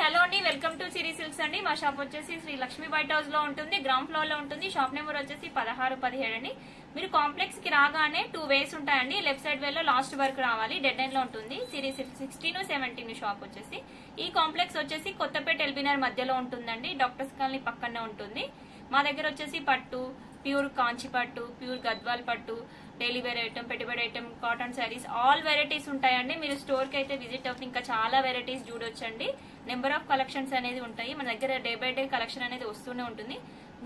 Hello అండి, welcome to Siri silks అండి. మా షాప్ వచ్చేసి శ్రీ లక్ష్మీ వైట్ హౌస్ లో ఉంటుంది, గ్రౌండ్ ఫ్లోర్ లో ఉంటుంది. షాప్ నెంబర్ వచ్చేసి 1617 అండి. మీరు కాంప్లెక్స్ కి రాగానే 2 వేస్ ఉంటాయండి. లెఫ్ట్ సైడ్ వే లో లాస్ట్ వరకు రావాలి, డెడ్ ఎండ్ లో ఉంటుంది. సిరి సిల్క్స్ 16-17 షాప్ వచ్చేసి. ఈ కాంప్లెక్స్ వచ్చేసి కొత్తపేట ఎల్బీనగర్ మధ్యలో ఉంటుందండి, డాక్టర్స్ కాలనీ పక్కనే ఉంటుంది. మా దగ్గర వచ్చేసి పట్టు, ప్యూర్ కాంచి పట్టు, ప్యూర్ గద్వాల్ పట్టు, డైలీ వేర్ ఐటమ్, పెట్టుబడి item, cotton saris, all varieties ఉంటాయండి. మీరు స్టోర్ కి అయితే విజిట్ అవుతుంది, ఇంకా చాలా వెరైటీస్ చూడొచ్చండి. నెంబర్ ఆఫ్ కలెక్షన్స్ అనేది ఉంటాయి మన దగ్గర. డే బై డే కలెక్షన్ అనేది వస్తూనే ఉంటుంది.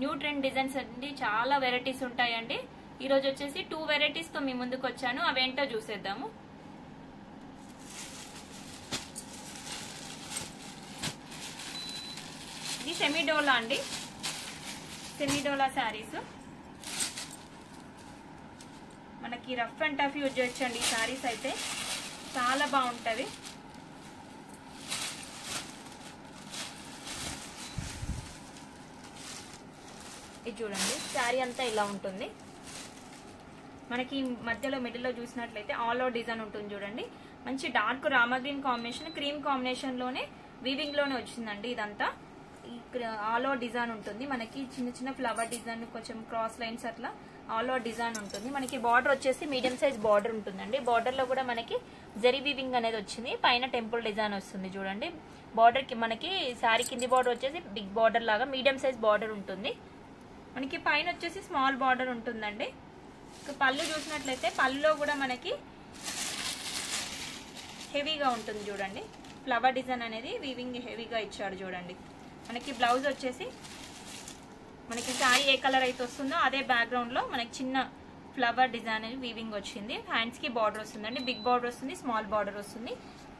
న్యూ ట్రెండ్ డిజైన్స్ అండి, చాలా వెరైటీస్ ఉంటాయండి. ఈ రోజు వచ్చేసి 2 వెరైటీస్ తో మీ ముందుకు వచ్చాను, అవేంటో చూసేద్దాము. ఇది సెమీడోలా అండి, సెమీడోలా శారీస్. మనకి రఫ్ అండ్ టఫ్ యూజ్ చేయొచ్చండి. ఈ శారీస్ అయితే చాలా బాగుంటది. ఇది చూడండి, శారీ అంతా ఇలా ఉంటుంది. మనకి మధ్యలో మిడిల్ లో చూసినట్లయితే ఆల్ ఓవర్ డిజైన్ ఉంటుంది చూడండి. మంచి dark Rama green combination, cream combination లోనే వీవింగ్ లోనే వచ్చిందండి. ఇదంతా ఆల్ ఓవర్ డిజైన్ ఉంటుంది. మనకి చిన్న చిన్న ఫ్లవర్ డిజైన్, కొంచెం క్రాస్ లైన్స్ అట్లా ఆల్ ఓవర్ డిజైన్ ఉంటుంది. మనకి బార్డర్ వచ్చేసి మీడియం సైజ్ బార్డర్ ఉంటుందండి. బార్డర్ లో కూడా మనకి జరీ వీవింగ్ అనేది వచ్చింది. పైన టెంపుల్ డిజైన్ వస్తుంది చూడండి. బార్డర్ కి మనకి శారీ కింది బార్డర్ వచ్చేసి బిగ్ బార్డర్ లాగా మీడియం సైజ్ బార్డర్ ఉంటుంది. మనకి పైన వచ్చేసి స్మాల్ బార్డర్ ఉంటుందండి. పళ్ళు చూసినట్లయితే పళ్ళులో కూడా మనకి హెవీగా ఉంటుంది చూడండి. ఫ్లవర్ డిజైన్ అనేది వీవింగ్ హెవీగా ఇచ్చాడు చూడండి. మనకి బ్లౌజ్ వచ్చేసి మనకి శారీ ఏ కలర్ అయితే వస్తుందో అదే బ్యాక్గ్రౌండ్ లో మనకి చిన్న ఫ్లవర్ డిజైన్ వీవింగ్ వచ్చింది. హ్యాండ్స్ కి బార్డర్ వస్తుందండి, బిగ్ బార్డర్ వస్తుంది, స్మాల్ బార్డర్ వస్తుంది.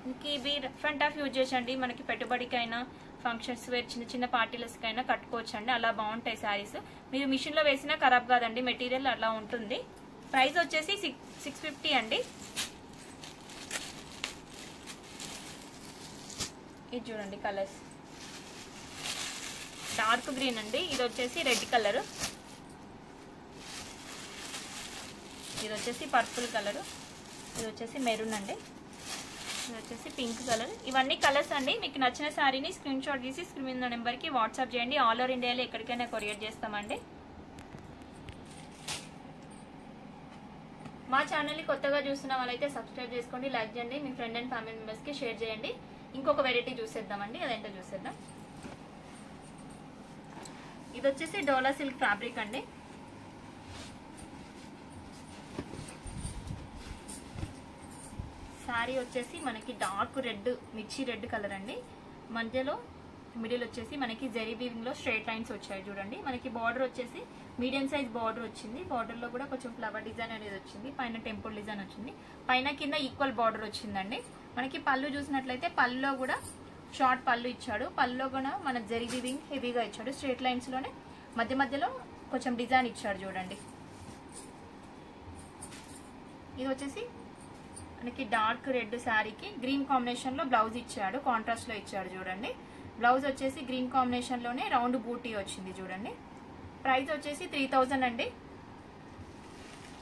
ఇంక ఇవి రఫ్ అండ్ టఫ్ యూజ్ చేసండి. మనకి పెట్టుబడికైనా, ఫంక్షన్స్ వేర్, చిన్న చిన్న పార్టీలస్ కైనా కట్టుకోవచ్చు అండి. అలా బాగుంటాయి శారీస్. మీరు మిషన్ లో వేసినా ఖరాబ్ కాదండి, మెటీరియల్ అలా ఉంటుంది. ప్రైస్ వచ్చేసి 650 అండి. ఇది చూడండి కలర్స్. డార్క్ గ్రీన్ అండి, ఇది వచ్చేసి రెడ్ కలర్, ఇది వచ్చేసి పర్పుల్ కలర్, ఇది వచ్చేసి మెరూన్ అండి, ఇది వచ్చేసి పింక్ కలర్. ఇవన్నీ కలర్స్ అండి. మీకు నచ్చిన శారీని స్క్రీన్ షాట్ తీసి స్క్రీన్ నెంబర్ కి వాట్సాప్ చేయండి. ఆల్ ఓవర్ ఇండియాలో ఎక్కడికైనా కొరియర్ చేస్తామండి. మా ఛానల్ ని కొత్తగా చూస్తున్న వాళ్ళైతే సబ్స్క్రైబ్ చేసుకోండి, లైక్ చేయండి, మీ ఫ్రెండ్ అండ్ ఫ్యామిలీ మెంబర్స్ కి షేర్ చేయండి. ఇంకొక వెరైటీ చూసేద్దామండి, అదేంటో చూసేద్దాం. ఇది వచ్చేసి డోలా సిల్క్ ఫ్యాబ్రిక్ అండి. శారీ వచ్చేసి మనకి డార్క్ రెడ్, మిర్చి రెడ్ కలర్ అండి. మధ్యలో మిడిల్ వచ్చేసి మనకి జరీ వీవింగ్ లో స్ట్రైట్ లైన్స్ వచ్చాయి చూడండి. మనకి బార్డర్ వచ్చేసి మీడియం సైజ్ బార్డర్ వచ్చింది. బార్డర్ లో కూడా కొంచెం ఫ్లవర్ డిజైన్ అనేది వచ్చింది. పైన టెంపుల్ డిజైన్ వచ్చింది. పైన కింద ఈక్వల్ బార్డర్ వచ్చిందండి. మనకి పళ్ళు చూసినట్లయితే పళ్ళులో కూడా షార్ట్ పళ్ళు ఇచ్చాడు. పళ్ళులో కూడా మన జరీ వీవింగ్ హెవీగా ఇచ్చాడు. స్ట్రైట్ లైన్స్ లోనే మధ్య మధ్యలో కొంచెం డిజైన్ ఇచ్చాడు చూడండి. ఇది వచ్చేసి మనకి డార్క్ రెడ్ శారీకి గ్రీన్ కాంబినేషన్ లో బ్లౌజ్ ఇచ్చాడు, కాంట్రాస్ట్ లో ఇచ్చాడు చూడండి. బ్లౌజ్ వచ్చేసి గ్రీన్ కాంబినేషన్ లోనే రౌండ్ బూటీ వచ్చింది చూడండి. ప్రైస్ వచ్చేసి 3000 అండి.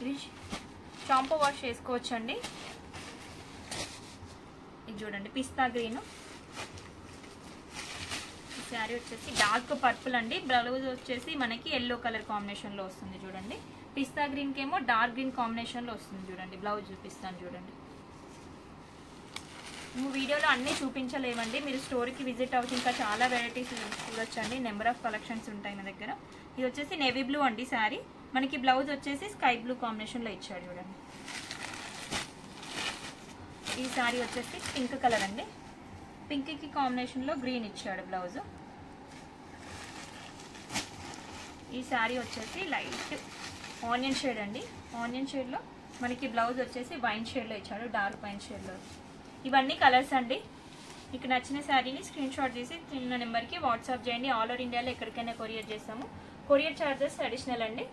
ఇది షాంపూ వాష్ చేసుకోవచ్చు అండి. ఇది చూడండి పిస్తా గ్రీన్. శారీ వచ్చేసి డార్క్ పర్పుల్ అండి. బ్లౌజ్ వచ్చేసి మనకి ఎల్లో కలర్ కాంబినేషన్ లో వస్తుంది చూడండి. పిస్తా గ్రీన్ కేమో డార్క్ గ్రీన్ కాంబినేషన్ లో వస్తుంది చూడండి. బ్లౌజ్ చూపిస్తాను చూడండి. వీడియోలో అన్ని చూపించలేవండి, మీరు స్టోర్ కి విజిట్ అవుతుంది, ఇంకా చాలా వెరైటీస్ చూడొచ్చండి. నెంబర్ ఆఫ్ కలెక్షన్స్ ఉంటాయి మన దగ్గర. ఇది వచ్చేసి నేవీ బ్లూ అండి శారీ. మనకి బ్లౌజ్ వచ్చేసి స్కై బ్లూ కాంబినేషన్ లో ఇచ్చాడు చూడండి. ఈ శారీ వచ్చేసి పింక్ కలర్ అండి. పింక్ కి కాంబినేషన్ లో గ్రీన్ ఇచ్చాడు బ్లౌజ్. ఈ శారీ వచ్చేసి లైట్ ఆనియన్ షేడ్ అండి. ఆనియన్ షేడ్ లో మనకి బ్లౌజ్ వచ్చేసి వైన్ షేడ్ లో ఇచ్చాడు, డార్క్ వైన్ షేడ్ లో. ఇవన్నీ కలర్స్ అండి. మీకు నచ్చిన శారీని స్క్రీన్ షాట్ తీసి చిన్న నెంబర్ కి వాట్సాప్ చేయండి. ఆల్ ఓవర్ ఇండియాలో ఎక్కడికైనా కొరియర్ చేస్తాము. కొరియర్ చార్జెస్ అడిషనల్ అండి.